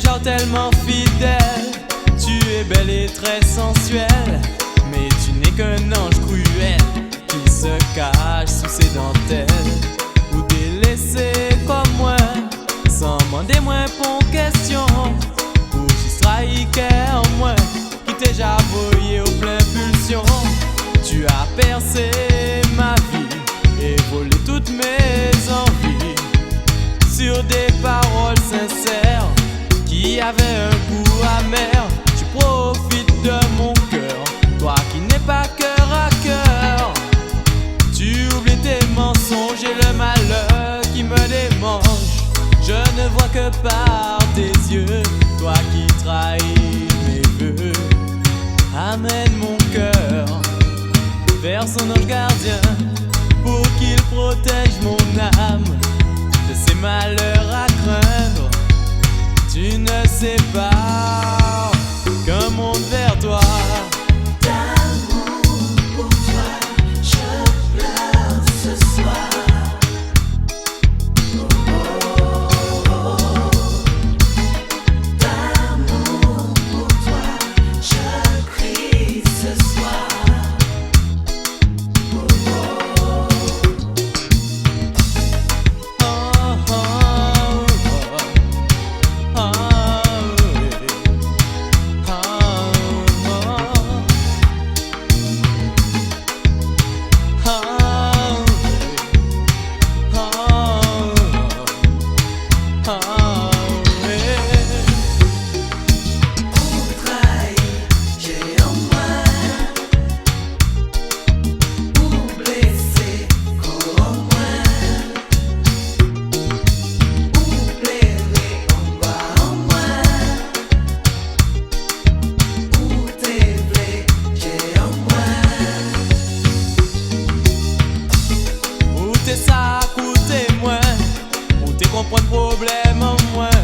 gens tellement fidèle. Tu es belle et très sensuelle, mais tu n'es qu'un ange cruel qui se cache sous ses dentelles. Ou délaissé comme moi, sans demander moins pour question. Ou juste trahi en moi, qui t'ai déjà voyé aux pleines pulsions. Tu as percé ma vie et volé toutes mes envies sur des paroles sincères qui avaient un goût amer. Tu profites de mon cœur, toi qui n'es pas cœur à cœur. Tu oublies tes mensonges et le malheur qui me démange. Je ne vois que par tes yeux, toi qui trahis mes vœux. Amène mon cœur vers son ange gardien pour qu'il protège mon âme de ces malheurs à craindre. Tu ne sais pas qu'un monde vers toi. D'amour pour toi, je pleure ce soir. D'amour pour toi, je crie ce soir. Ça coûte moins, ou t'es comprendre problème en moins.